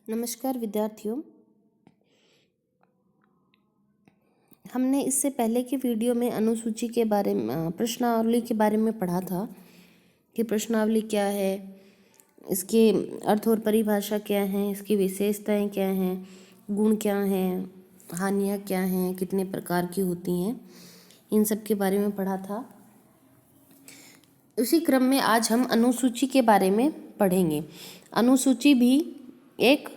नमस्कार विद्यार्थियों। हमने इससे पहले की वीडियो में अनुसूची के बारे में प्रश्नावली के बारे में पढ़ा था कि प्रश्नावली क्या है, इसके अर्थ और परिभाषा क्या है, इसकी विशेषताएं क्या हैं, गुण क्या हैं, हानियाँ क्या हैं, कितने प्रकार की होती हैं, इन सब के बारे में पढ़ा था। उसी क्रम में आज हम अनुसूची के बारे में पढ़ेंगे। अनुसूची भी एक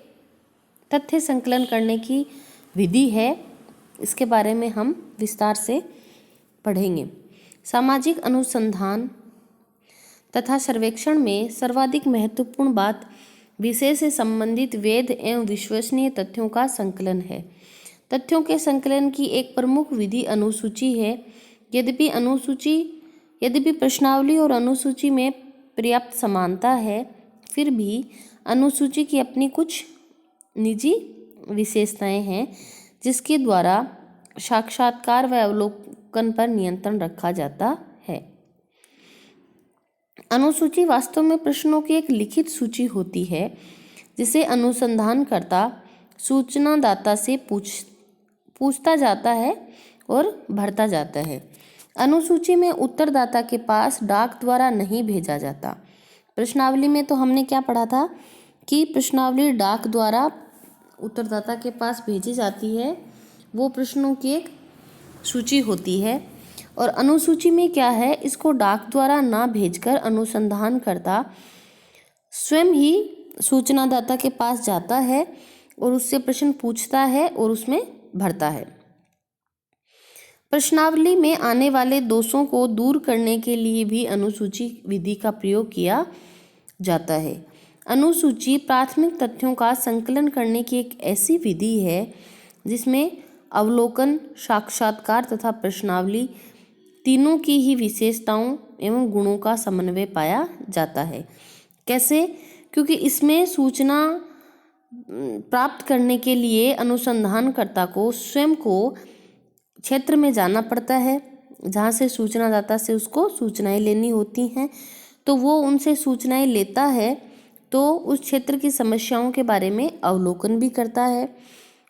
तथ्य संकलन करने की विधि है, इसके बारे में हम विस्तार से पढ़ेंगे। सामाजिक अनुसंधान तथा सर्वेक्षण में सर्वाधिक महत्वपूर्ण बात विषय से संबंधित वैध एवं विश्वसनीय तथ्यों का संकलन है। तथ्यों के संकलन की एक प्रमुख विधि अनुसूची है। यद्यपि प्रश्नावली और अनुसूची में पर्याप्त समानता है, फिर भी अनुसूची की अपनी कुछ निजी विशेषताएं हैं जिसके द्वारा साक्षात्कार व अवलोकन पर नियंत्रण रखा जाता है। अनुसूची वास्तव में प्रश्नों की एक लिखित सूची होती है जिसे अनुसंधानकर्ता सूचनादाता से पूछता जाता है और भरता जाता है। अनुसूची में उत्तरदाता के पास डाक द्वारा नहीं भेजा जाता। प्रश्नावली में तो हमने क्या पढ़ा था कि प्रश्नावली डाक द्वारा उत्तरदाता के पास भेजी जाती है, वो प्रश्नों की एक सूची होती है। और अनुसूची में क्या है, इसको डाक द्वारा ना भेजकर अनुसंधानकर्ता स्वयं ही सूचनादाता के पास जाता है और उससे प्रश्न पूछता है और उसमें भरता है। प्रश्नावली में आने वाले दोषों को दूर करने के लिए भी अनुसूची विधि का प्रयोग किया जाता है। अनुसूची प्राथमिक तथ्यों का संकलन करने की एक ऐसी विधि है जिसमें अवलोकन, साक्षात्कार तथा प्रश्नावली तीनों की ही विशेषताओं एवं गुणों का समन्वय पाया जाता है। कैसे? क्योंकि इसमें सूचना प्राप्त करने के लिए अनुसंधानकर्ता को स्वयं को क्षेत्र में जाना पड़ता है जहाँ से सूचनादाता से उसको सूचनाएं लेनी होती हैं। तो वो उनसे सूचनाएं लेता है तो उस क्षेत्र की समस्याओं के बारे में अवलोकन भी करता है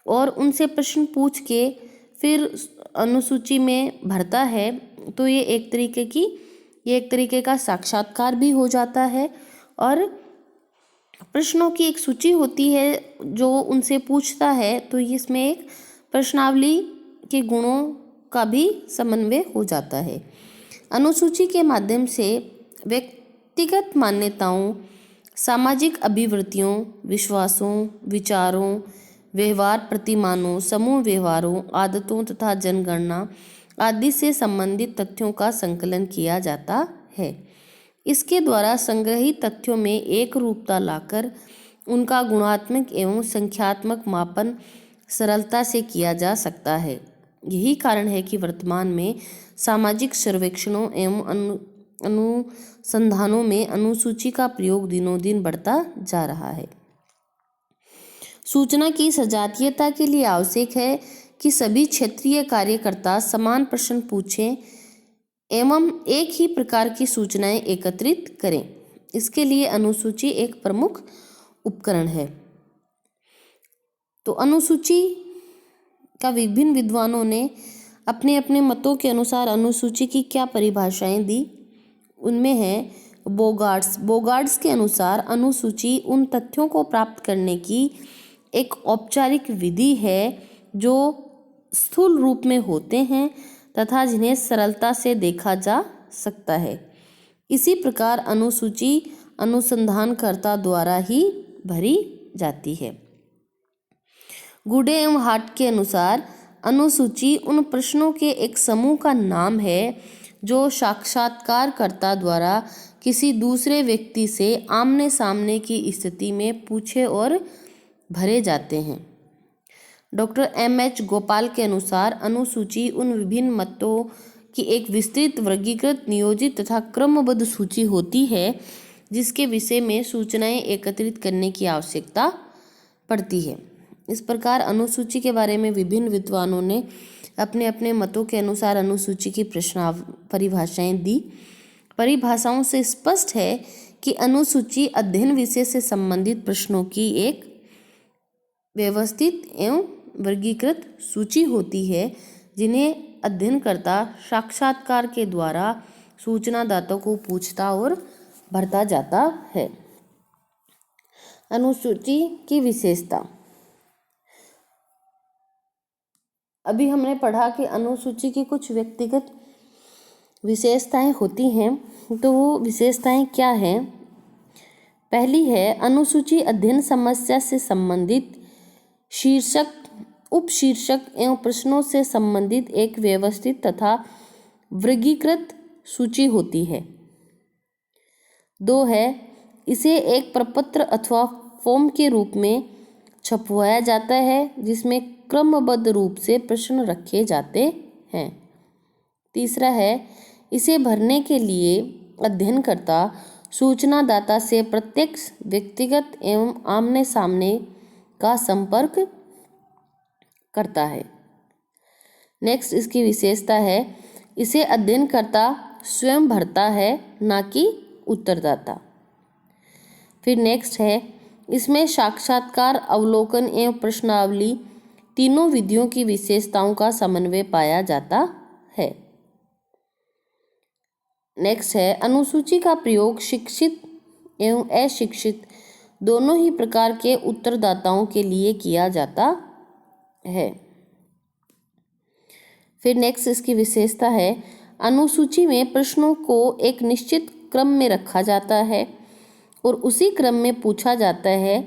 और उनसे प्रश्न पूछ के फिर अनुसूची में भरता है। तो ये एक तरीके का साक्षात्कार भी हो जाता है और प्रश्नों की एक सूची होती है जो उनसे पूछता है। तो इसमें एक प्रश्नावली के गुणों का भी समन्वय हो जाता है। अनुसूची के माध्यम से व्यक्तिगत मान्यताओं, सामाजिक अभिवृत्तियों, विश्वासों, विचारों, व्यवहार प्रतिमानों, समूह व्यवहारों, आदतों तथा जनगणना आदि से संबंधित तथ्यों का संकलन किया जाता है। इसके द्वारा संग्रहित तथ्यों में एक रूपता लाकर उनका गुणात्मक एवं संख्यात्मक मापन सरलता से किया जा सकता है। यही कारण है कि वर्तमान में सामाजिक सर्वेक्षणों एवं अनुसंधानों में अनुसूची का प्रयोग दिनों दिन बढ़ता जा रहा है। सूचना की सजातीयता के लिए आवश्यक है कि सभी क्षेत्रीय कार्यकर्ता समान प्रश्न पूछें एवं एक ही प्रकार की सूचनाएं एकत्रित करें। इसके लिए अनुसूची एक प्रमुख उपकरण है। तो अनुसूची का विभिन्न विद्वानों ने अपने अपने मतों के अनुसार अनुसूची की क्या परिभाषाएं दी। उनमें है बोगार्ड्स के अनुसार अनुसूची उन तथ्यों को प्राप्त करने की एक औपचारिक विधि है जो स्थूल रूप में होते हैं तथा जिन्हें सरलता से देखा जा सकता है। इसी प्रकार अनुसूची अनुसंधानकर्ता द्वारा ही भरी जाती है। गुडे एवं हार्ट के अनुसार अनुसूची उन प्रश्नों के एक समूह का नाम है जो साक्षात्कारकर्ता द्वारा किसी दूसरे व्यक्ति से आमने सामने की स्थिति में पूछे और भरे जाते हैं। Doctor M.H. गोपाल के अनुसार अनुसूची उन विभिन्न मतों की एक विस्तृत, वर्गीकृत, नियोजित तथा क्रमबद्ध सूची होती है जिसके विषय में सूचनाएं एकत्रित करने की आवश्यकता पड़ती है। इस प्रकार अनुसूची के बारे में विभिन्न विद्वानों ने अपने अपने मतों के अनुसार अनुसूची की परिभाषाएं दी। परिभाषाओं से स्पष्ट है कि अनुसूची अध्ययन विषय से संबंधित प्रश्नों की एक व्यवस्थित एवं वर्गीकृत सूची होती है जिन्हें अध्ययनकर्ता साक्षात्कार के द्वारा सूचनादाता को पूछता और भरता जाता है। अनुसूची की विशेषता। अभी हमने पढ़ा कि अनुसूची की कुछ व्यक्तिगत विशेषताएं होती हैं, तो वो विशेषताएं क्या हैं? पहली है, अनुसूची अध्ययन समस्या से संबंधित शीर्षक, उपशीर्षक एवं प्रश्नों से संबंधित एक व्यवस्थित तथा वर्गीकृत सूची होती है। 2 है, इसे एक प्रपत्र अथवा फॉर्म के रूप में छपवाया जाता है जिसमें क्रमबद्ध रूप से प्रश्न रखे जाते हैं। तीसरा है, इसे भरने के लिए अध्ययनकर्ता सूचनादाता से प्रत्यक्ष, व्यक्तिगत एवं आमने सामने का संपर्क करता है। नेक्स्ट इसकी विशेषता है, इसे अध्ययनकर्ता स्वयं भरता है, ना कि उत्तरदाता। फिर नेक्स्ट है, इसमें साक्षात्कार, अवलोकन एवं प्रश्नावली तीनों विधियों की विशेषताओं का समन्वय पाया जाता है। नेक्स्ट है, अनुसूची का प्रयोग शिक्षित एवं अशिक्षित दोनों ही प्रकार के उत्तरदाताओं के लिए किया जाता है। फिर नेक्स्ट इसकी विशेषता है, अनुसूची में प्रश्नों को एक निश्चित क्रम में रखा जाता है और उसी क्रम में पूछा जाता है।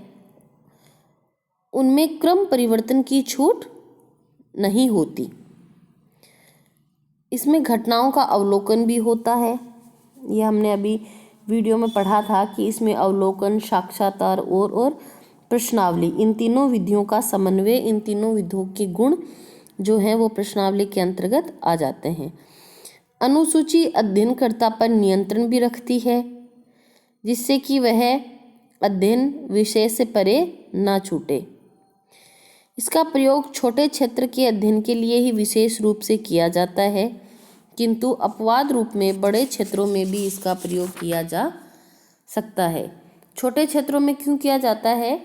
उनमें क्रम परिवर्तन की छूट नहीं होती। इसमें घटनाओं का अवलोकन भी होता है। ये हमने अभी वीडियो में पढ़ा था कि इसमें अवलोकन, साक्षात्कार और प्रश्नावली, इन तीनों विधियों का समन्वय, इन तीनों विधियों के गुण जो हैं वो प्रश्नावली के अंतर्गत आ जाते हैं। अनुसूची अध्ययनकर्ता पर नियंत्रण भी रखती है जिससे कि वह अध्ययन विषय से परे ना छूटे। इसका प्रयोग छोटे क्षेत्र के अध्ययन के लिए ही विशेष रूप से किया जाता है, किंतु अपवाद रूप में बड़े क्षेत्रों में भी इसका प्रयोग किया जा सकता है। छोटे क्षेत्रों में क्यों किया जाता है?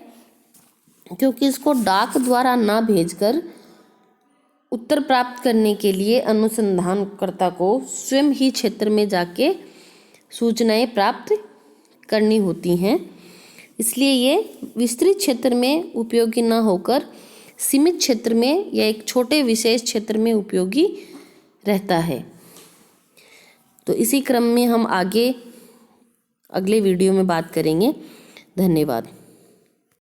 क्योंकि इसको डाक द्वारा ना भेजकर उत्तर प्राप्त करने के लिए अनुसंधानकर्ता को स्वयं ही क्षेत्र में जाके सूचनाएं प्राप्त करनी होती हैं। इसलिए ये विस्तृत क्षेत्र में उपयोगी ना होकर सीमित क्षेत्र में या एक छोटे विशेष क्षेत्र में उपयोगी रहता है। तो इसी क्रम में हम आगे अगले वीडियो में बात करेंगे। धन्यवाद।